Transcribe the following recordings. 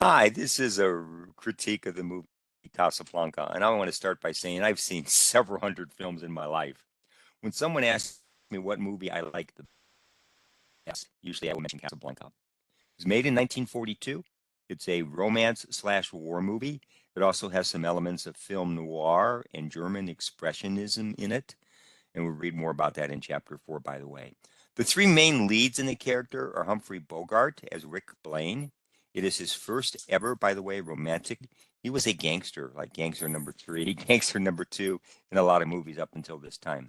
Hi, this is a critique of the movie Casablanca, and I want to start by saying I've seen several hundred films in my life. When someone asks me what movie I like the best, usually I will mention Casablanca. It was made in 1942. It's a romance slash war movie. It also has some elements of film noir and German expressionism in it, and we'll read more about that in chapter 4, by the way. The three main leads in the character are Humphrey Bogart as Rick Blaine. It is his first ever, by the way, romantic. He was a gangster, like gangster number three, gangster number two in a lot of movies up until this time.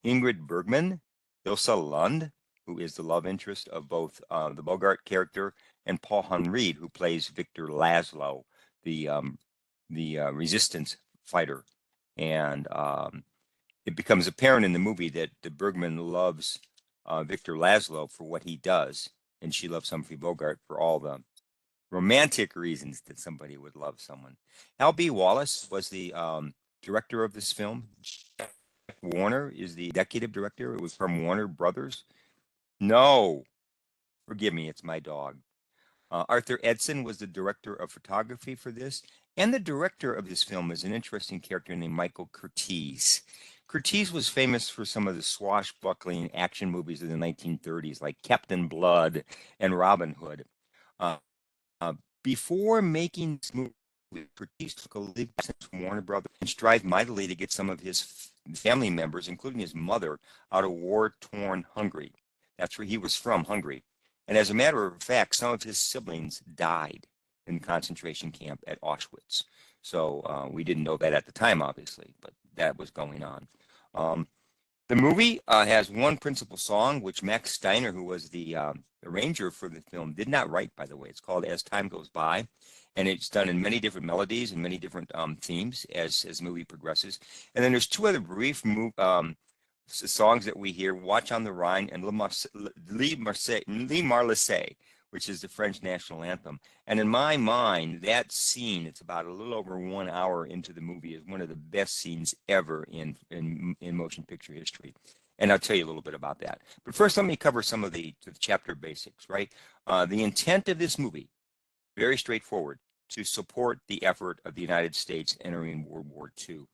Ingrid Bergman, Ilsa Lund, who is the love interest of both the Bogart character and Paul Henreid, who plays Victor Laszlo, the resistance fighter. And it becomes apparent in the movie that the Bergman loves Victor Laszlo for what he does, and she loves Humphrey Bogart for all the romantic reasons that somebody would love someone. Hal B. Wallace was the director of this film. Jack Warner is the executive director. It was from Warner Brothers. No, forgive me, it's my dog. Arthur Edson was the director of photography for this, and the director of this film is an interesting character named Michael Curtiz. Curtiz was famous for some of the swashbuckling action movies of the 1930s, like Captain Blood and Robin Hood. Uh, uh, Before making this movie, Curtiz took a leave from Warner Brothers and strived mightily to get some of his family members, including his mother, out of war-torn Hungary. That's where he was from, Hungary. And as a matter of fact, some of his siblings died in the concentration camp at Auschwitz. So we didn't know that at the time, obviously, but that was going on. Um, the movie has one principal song, which Max Steiner, who was the arranger for the film, did not write, by the way. It's called As Time Goes By, and it's done in many different melodies and many different themes as the movie progresses. And then there's two other brief songs that we hear, Watch on the Rhine and Le Marseillaise, which is the French national anthem. And in my mind, that scene, it's about a little over 1 hour into the movie, is one of the best scenes ever in motion picture history. And I'll tell you a little bit about that. But first, let me cover some of the chapter basics, right? The intent of this movie, very straightforward, to support the effort of the United States entering World War II.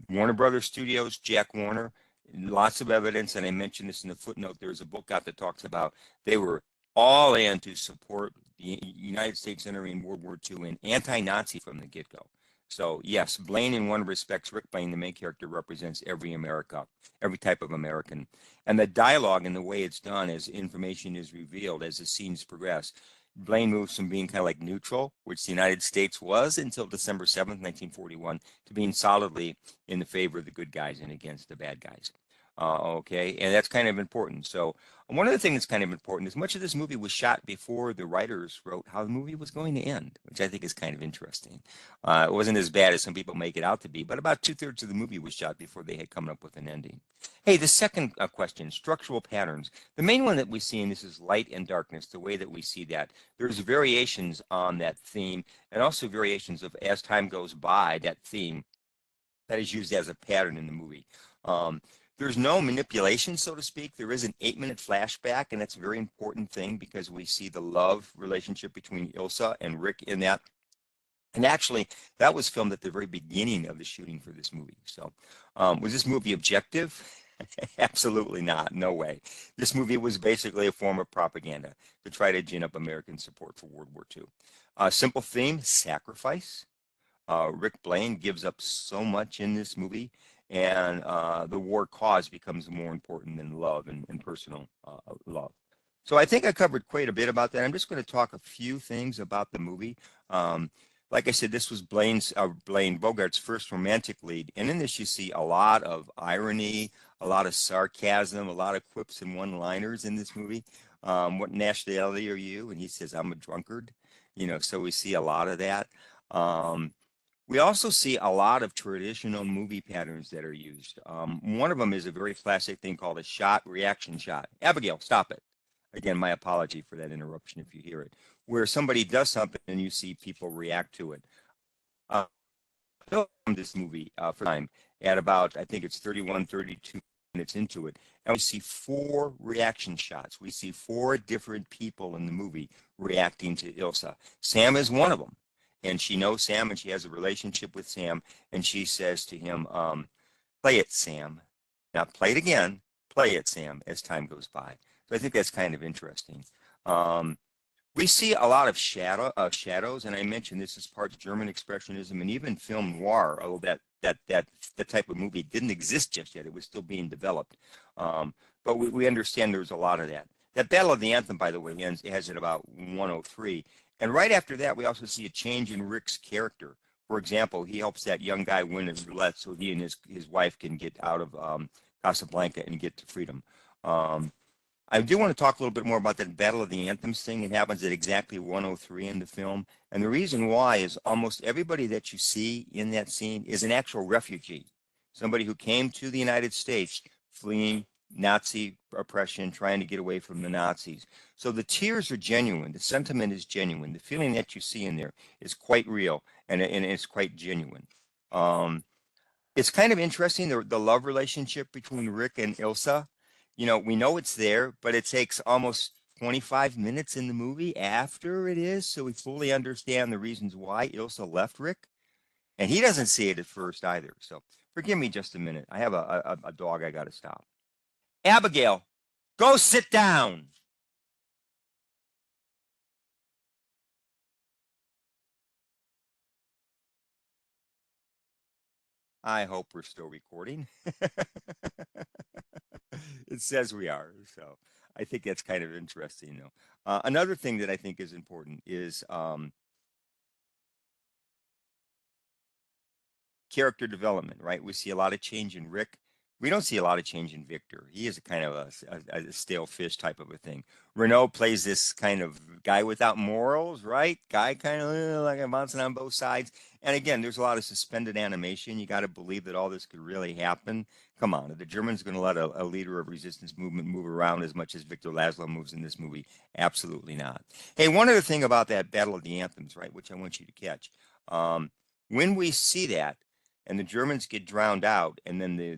Warner Brothers Studios, Jack Warner, lots of evidence, and I mentioned this in the footnote. There's a book out that talks about they were all in to support the United States entering World War II and anti-Nazi from the get-go. So yes, Blaine, in one respect, Rick Blaine, the main character, represents every America, every type of American. And the dialogue and the way it's done as information is revealed as the scenes progress, Blaine moves from being kind of like neutral, which the United States was until December 7th, 1941, to being solidly in the favor of the good guys and against the bad guys. Okay, and that's kind of important. So one of the things that's kind of important is much of this movie was shot before the writers wrote how the movie was going to end, which I think is kind of interesting. It wasn't as bad as some people make it out to be, but about 2/3 of the movie was shot before they had come up with an ending. Hey, the second question, structural patterns. The main one that we see in this is light and darkness, the way that we see that. There's variations on that theme and also variations of as time goes by, that theme that is used as a pattern in the movie. Um, there's no manipulation, so to speak. There is an 8-minute flashback, and that's a very important thing because we see the love relationship between Ilsa and Rick in that. And actually, that was filmed at the very beginning of the shooting for this movie. So, was this movie objective? Absolutely not. No way. This movie was basically a form of propaganda to try to gin up American support for World War II. Simple theme, sacrifice. Rick Blaine gives up so much in this movie, and the war cause becomes more important than love and personal love. So I think I covered quite a bit about that. I'm just going to talk a few things about the movie. Um, like I said, this was Blaine Bogart's first romantic lead, and in this you see a lot of irony, a lot of sarcasm, a lot of quips and one-liners in this movie. What nationality are you? And he says, "I'm a drunkard." You know, so we see a lot of that. Um, we also see a lot of traditional movie patterns that are used. One of them is a very classic thing called a shot reaction shot. Abigail, stop it. Again, my apology for that interruption if you hear it, where somebody does something and you see people react to it. Uh, this movie for time at about, I think it's 31, 32 minutes into it, and we see four reaction shots. We see four different people in the movie reacting to Ilsa. Sam is one of them, and she knows Sam, and she has a relationship with Sam, and she says to him, "Play it, Sam. Now play it again. Play it, Sam." As time goes by, so I think that's kind of interesting. Um, we see a lot of shadows, and I mentioned this is part German expressionism and even film noir, although that type of movie didn't exist just yet; it was still being developed. But we understand there's a lot of that. That Battle of the Anthem, by the way, ends has at about 103, and right after that, we also see a change in Rick's character. For example, he helps that young guy win his roulette so he and his wife can get out of Casablanca and get to freedom. Um, I do want to talk a little bit more about that Battle of the Anthems thing. It happens at exactly 103 in the film. And the reason why is almost everybody that you see in that scene is an actual refugee, somebody who came to the United States fleeing Nazi oppression, trying to get away from the Nazis. So the tears are genuine. The sentiment is genuine. The feeling that you see in there is quite real and it's quite genuine. Um, it's kind of interesting the love relationship between Rick and Ilsa. You know, we know it's there, but it takes almost 25 minutes in the movie after it is, so we fully understand the reasons why Ilsa left Rick, and he doesn't see it at first either. So forgive me just a minute. I have a dog I got to stop. Abigail, go sit down. I hope we're still recording. It says we are, so I think that's kind of interesting, though. Another thing that I think is important is character development, right? We see a lot of change in Rick. We don't see a lot of change in Victor. He is a kind of a stale fish type of a thing. Renault plays this kind of guy without morals, right? Guy kind of like bouncing on both sides. And again, there's a lot of suspended animation. You got to believe that all this could really happen. Come on, are the Germans going to let a leader of resistance movement move around as much as Victor Laszlo moves in this movie? Absolutely not. Hey, one other thing about that Battle of the Anthems, right, which I want you to catch. When we see that, and the Germans get drowned out, and then the